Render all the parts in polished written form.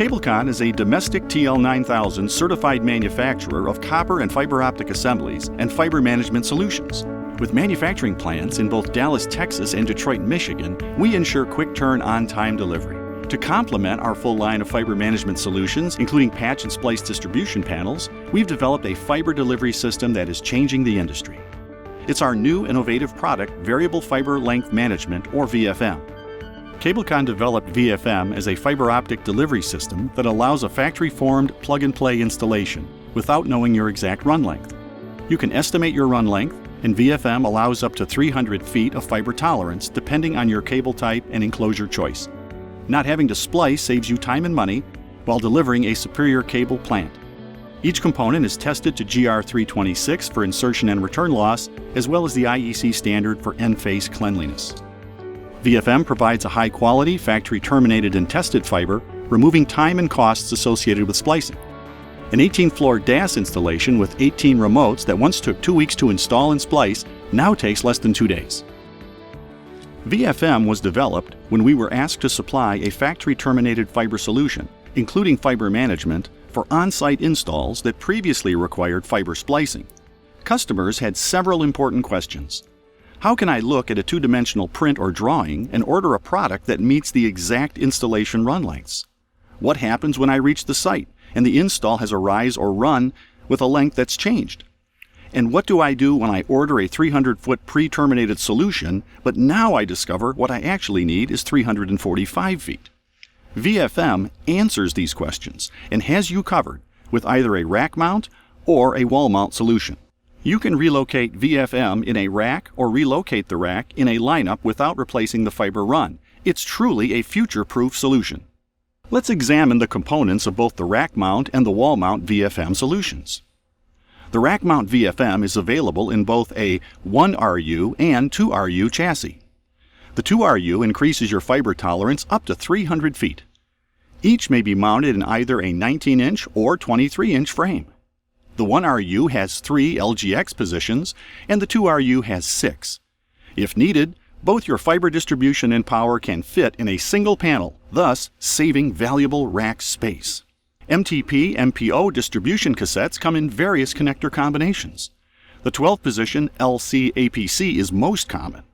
Cablcon is a domestic TL9000 certified manufacturer of copper and fiber optic assemblies and fiber management solutions. With manufacturing plants in both Dallas, Texas and Detroit, Michigan, we ensure quick turn on-time delivery. To complement our full line of fiber management solutions, including patch and splice distribution panels, we've developed a fiber delivery system that is changing the industry. It's our new innovative product, Variable Fiber Length Management, or VFM. Cablcon developed VFM as a fiber optic delivery system that allows a factory-formed plug-and-play installation without knowing your exact run length. You can estimate your run length, and VFM allows up to 300 feet of fiber tolerance depending on your cable type and enclosure choice. Not having to splice saves you time and money while delivering a superior cable plant. Each component is tested to GR326 for insertion and return loss, as well as the IEC standard for end-face cleanliness. VFM provides a high-quality, factory-terminated and tested fiber, removing time and costs associated with splicing. An 18-floor DAS installation with 18 remotes that once took 2 weeks to install and splice now takes less than 2 days. VFM was developed when we were asked to supply a factory-terminated fiber solution, including fiber management, for on-site installs that previously required fiber splicing. Customers had several important questions. How can I look at a two-dimensional print or drawing and order a product that meets the exact installation run lengths? What happens when I reach the site and the install has a rise or run with a length that's changed? And what do I do when I order a 300-foot pre-terminated solution, but now I discover what I actually need is 345 feet? VFM answers these questions and has you covered with either a rack mount or a wall mount solution. You can relocate VFM in a rack or relocate the rack in a lineup without replacing the fiber run. It's truly a future-proof solution. Let's examine the components of both the rack mount and the wall mount VFM solutions. The rack mount VFM is available in both a 1RU and 2RU chassis. The 2RU increases your fiber tolerance up to 300 feet. Each may be mounted in either a 19-inch or 23-inch frame. The 1RU has 3 LGX positions, and the 2RU has 6. If needed, both your fiber distribution and power can fit in a single panel, thus saving valuable rack space. MTP MPO distribution cassettes come in various connector combinations. The 12-position LC APC is most common.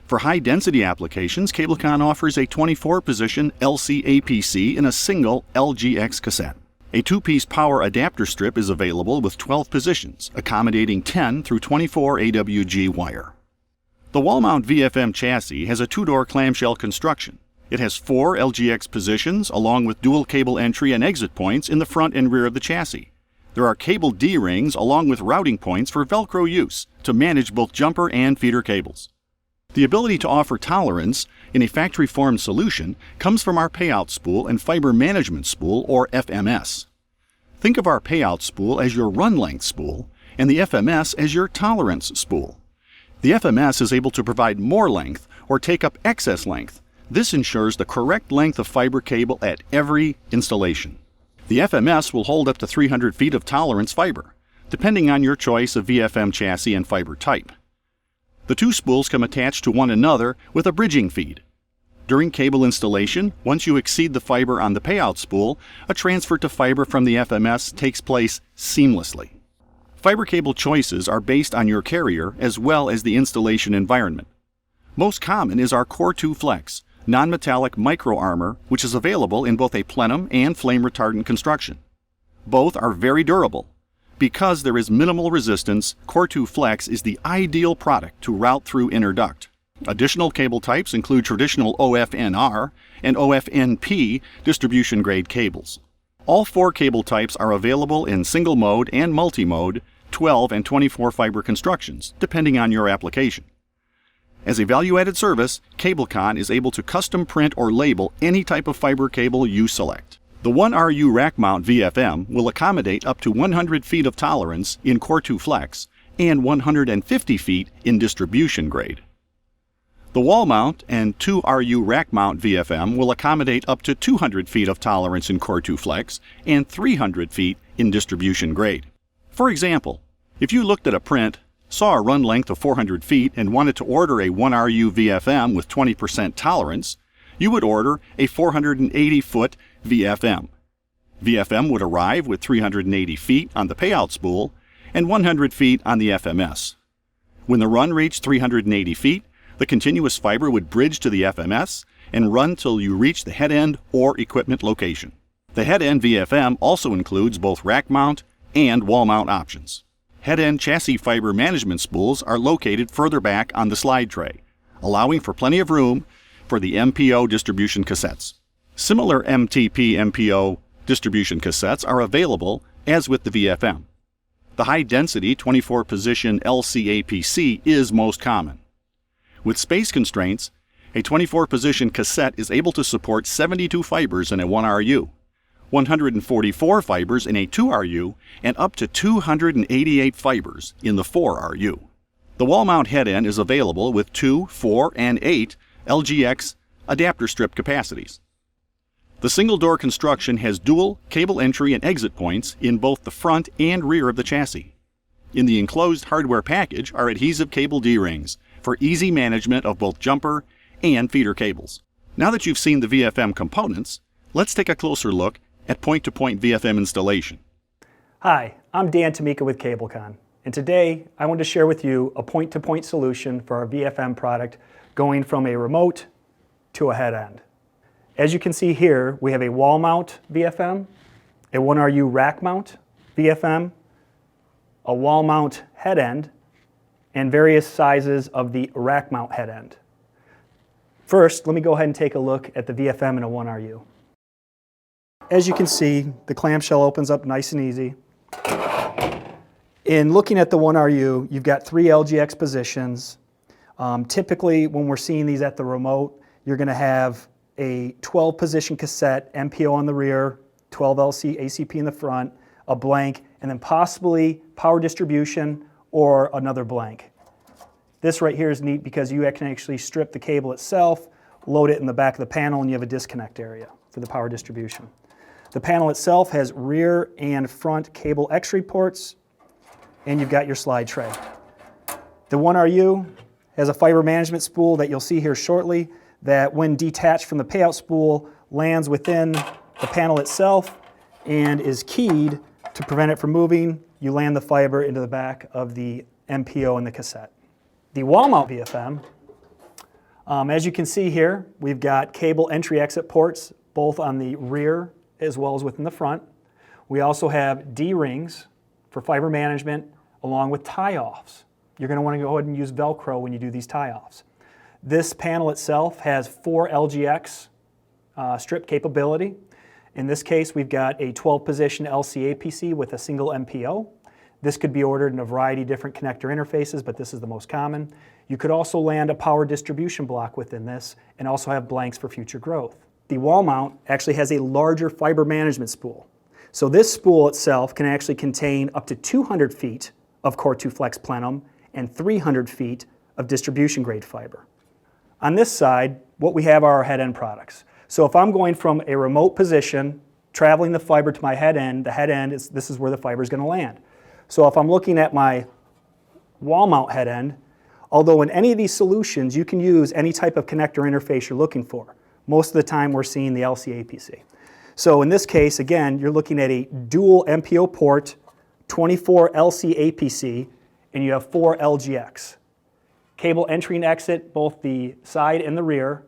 For high-density applications, Cablcon offers a 24-position LC APC in a single LGX cassette. A 2-piece power adapter strip is available with 12 positions, accommodating 10 through 24 AWG wire. The wall-mount VFM chassis has a 2-door clamshell construction. It has 4 LGX positions along with dual cable entry and exit points in the front and rear of the chassis. There are cable D-rings along with routing points for Velcro use to manage both jumper and feeder cables. The ability to offer tolerance in a factory-formed solution comes from our payout spool and fiber management spool, or FMS. Think of our payout spool as your run length spool and the FMS as your tolerance spool. The FMS is able to provide more length or take up excess length. This ensures the correct length of fiber cable at every installation. The FMS will hold up to 300 feet of tolerance fiber, depending on your choice of VFM chassis and fiber type. The 2 spools come attached to one another with a bridging feed. During cable installation, once you exceed the fiber on the payout spool, a transfer to fiber from the FMS takes place seamlessly. Fiber cable choices are based on your carrier as well as the installation environment. Most common is our Core 2 Flex, non-metallic micro armor, which is available in both a plenum and flame retardant construction. Both are very durable. Because there is minimal resistance, Core 2 Flex is the ideal product to route through inner duct. Additional cable types include traditional OFNR and OFNP distribution-grade cables. All 4 cable types are available in single-mode and multi-mode, 12 and 24 fiber constructions, depending on your application. As a value-added service, Cablcon is able to custom print or label any type of fiber cable you select. The 1RU rack mount VFM will accommodate up to 100 feet of tolerance in Core 2 Flex and 150 feet in distribution grade. The wall mount and 2RU rack mount VFM will accommodate up to 200 feet of tolerance in Core 2 Flex and 300 feet in distribution grade. For example, if you looked at a print, saw a run length of 400 feet and wanted to order a 1RU VFM with 20% tolerance, you would order a 480-foot VFM. VFM would arrive with 380 feet on the payout spool and 100 feet on the FMS. When the run reached 380 feet, the continuous fiber would bridge to the FMS and run till you reach the head end or equipment location. The head end VFM also includes both rack mount and wall mount options. Head end chassis fiber management spools are located further back on the slide tray, allowing for plenty of room for the MPO distribution cassettes. Similar MTP MPO distribution cassettes are available as with the VFM. The high-density 24-position LCAPC is most common. With space constraints, a 24-position cassette is able to support 72 fibers in a 1RU, 144 fibers in a 2RU, and up to 288 fibers in the 4RU. The wall mount head end is available with 2, 4, and 8 LGX adapter strip capacities. The single-door construction has dual cable entry and exit points in both the front and rear of the chassis. In the enclosed hardware package are adhesive cable D-rings for easy management of both jumper and feeder cables. Now that you've seen the VFM components, let's take a closer look at point-to-point VFM installation. Hi, I'm Dan Tamika with Cablcon, and today I want to share with you a point-to-point solution for our VFM product going from a remote to a head end. As you can see here, we have a wall mount VFM, a 1RU rack mount VFM, a wall mount head end, and various sizes of the rack mount head end. First, let me go ahead and take a look at the VFM in a 1RU. As you can see, the clamshell opens up nice and easy. In looking at the 1RU, you've got 3 LGX positions. Typically, when we're seeing these at the remote, you're going to have a 12-position cassette, MPO on the rear, 12 LC ACP in the front, a blank, and then possibly power distribution or another blank. This right here is neat because you can actually strip the cable itself, load it in the back of the panel, and you have a disconnect area for the power distribution. The panel itself has rear and front cable X-ray ports, and you've got your slide tray. The 1RU has a fiber management spool that you'll see here shortly that when detached from the payout spool lands within the panel itself and is keyed to prevent it from moving. You land the fiber into the back of the MPO in the cassette. The wall mount VFM, as you can see here, we've got cable entry exit ports both on the rear as well as within the front. We also have D-rings for fiber management along with tie-offs. You're going to want to go ahead and use Velcro when you do these tie-offs. This panel itself has 4 LGX strip capability. In this case, we've got a 12-position LCAPC with a single MPO. This could be ordered in a variety of different connector interfaces, but this is the most common. You could also land a power distribution block within this and also have blanks for future growth. The wall mount actually has a larger fiber management spool. So this spool itself can actually contain up to 200 feet of Core 2 Flex plenum and 300 feet of distribution grade fiber. On this side, what we have are our head end products. So if I'm going from a remote position, traveling the fiber to my head end, this is where the fiber is going to land. So if I'm looking at my wall mount head end, although in any of these solutions you can use any type of connector interface you're looking for, most of the time we're seeing the LCAPC. So in this case, again, you're looking at a dual MPO port, 24 LCAPC, and you have 4 LGX. Cable entry and exit, both the side and the rear,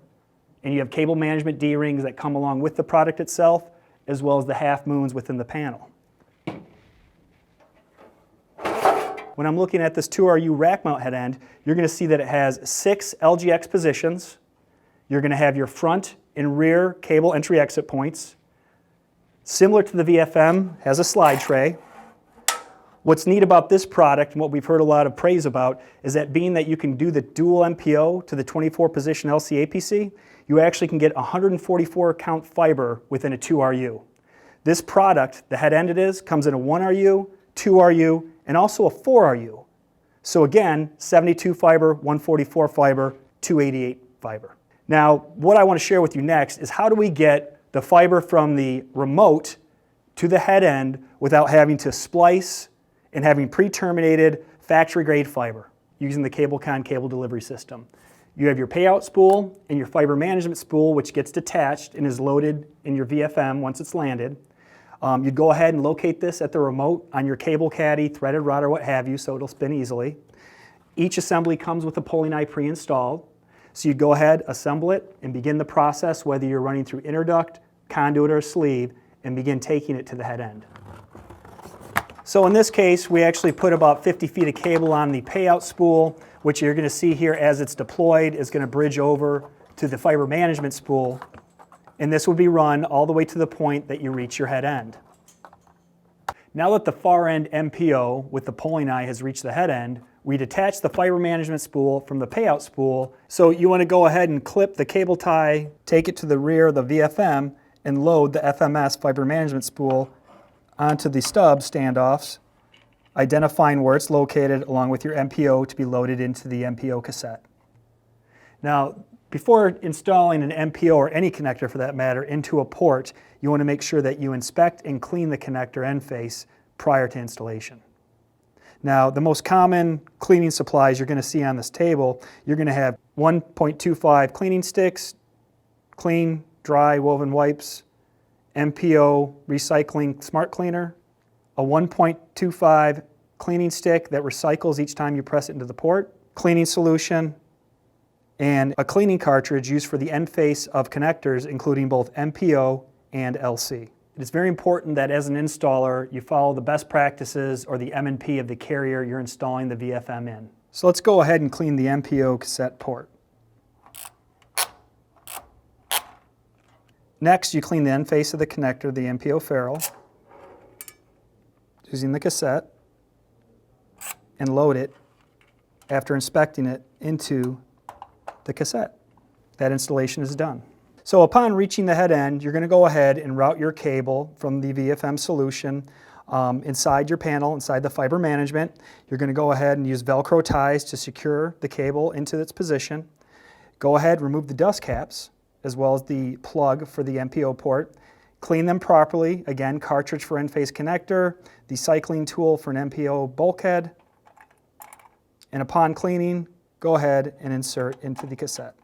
and you have cable management D-rings that come along with the product itself, as well as the half moons within the panel. When I'm looking at this 2RU rack mount head end, you're going to see that it has 6 LGX positions. You're going to have your front and rear cable entry exit points. Similar to the VFM, has a slide tray. What's neat about this product, and what we've heard a lot of praise about, is that being that you can do the dual MPO to the 24-position LCAPC, you actually can get 144 count fiber within a 2RU. This product, the head end comes in a 1RU, 2RU, and also a 4RU. So again, 72 fiber, 144 fiber, 288 fiber. Now, what I want to share with you next is how do we get the fiber from the remote to the head end without having to splice and having pre-terminated factory-grade fiber using the Cablcon cable delivery system. You have your payout spool and your fiber management spool, which gets detached and is loaded in your VFM once it's landed. You'd go ahead and locate this at the remote on your cable caddy, threaded rod, or what have you, so it'll spin easily. Each assembly comes with a pulley eye pre-installed. So you'd go ahead, assemble it, and begin the process, whether you're running through interduct, conduit, or sleeve, and begin taking it to the head end. So in this case, we actually put about 50 feet of cable on the payout spool, which you're going to see here as it's deployed is going to bridge over to the fiber management spool. And this would be run all the way to the point that you reach your head end. Now that the far end MPO with the pulling eye has reached the head end, we detach the fiber management spool from the payout spool. So you want to go ahead and clip the cable tie, take it to the rear of the VFM, and load the FMS fiber management spool onto the stub standoffs, identifying where it's located along with your MPO to be loaded into the MPO cassette. Now, before installing an MPO or any connector for that matter into a port, you want to make sure that you inspect and clean the connector end face prior to installation. Now, the most common cleaning supplies you're going to see on this table, you're going to have 1.25 cleaning sticks, clean, dry, woven wipes, MPO recycling smart cleaner, a 1.25 cleaning stick that recycles each time you press it into the port, cleaning solution, and a cleaning cartridge used for the end face of connectors, including both MPO and LC. It is very important that as an installer, you follow the best practices or the M&P of the carrier you're installing the VFM in. So let's go ahead and clean the MPO cassette port. Next, you clean the end face of the connector, the MPO ferrule, using the cassette, and load it after inspecting it into the cassette. That installation is done. So upon reaching the head end, you're going to go ahead and route your cable from the VFM solution inside your panel, inside the fiber management. You're going to go ahead and use Velcro ties to secure the cable into its position. Go ahead, remove the dust caps, as well as the plug for the MPO port. Clean them properly. Again, cartridge for end face connector, the cycling tool for an MPO bulkhead, and upon cleaning, go ahead and insert into the cassette.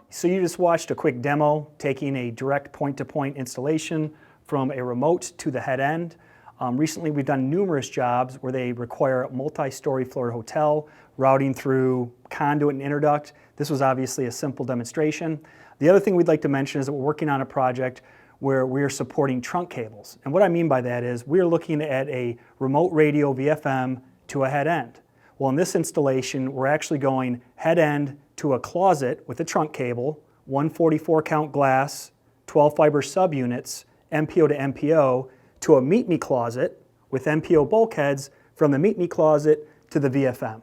So you just watched a quick demo taking a direct point-to-point installation from a remote to the head end. Recently we've done numerous jobs where they require a multi-story floor hotel, routing through conduit and interduct. This was obviously a simple demonstration. The other thing we'd like to mention is that we're working on a project where we're supporting trunk cables. And what I mean by that is we're looking at a remote radio VFM to a head end. Well, in this installation, we're actually going head end to a closet with a trunk cable, 144 count glass, 12 fiber subunits, MPO to MPO, to a meet me closet with MPO bulkheads from the meet me closet to the VFM.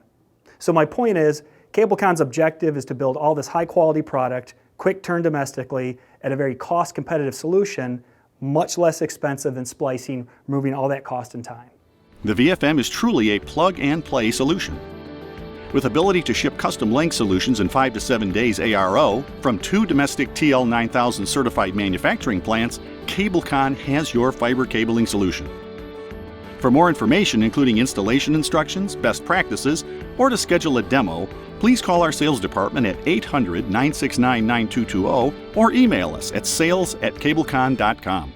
So my point is, Cablecon's objective is to build all this high quality product, quick turn domestically, at a very cost competitive solution, much less expensive than splicing, removing all that cost and time. The VFM is truly a plug-and-play solution. With ability to ship custom length solutions in 5 to 7 days ARO from 2 domestic TL9000 certified manufacturing plants, Cablcon has your fiber cabling solution. For more information, including installation instructions, best practices, or to schedule a demo, please call our sales department at 800-969-9220 or email us at sales@cablecon.com.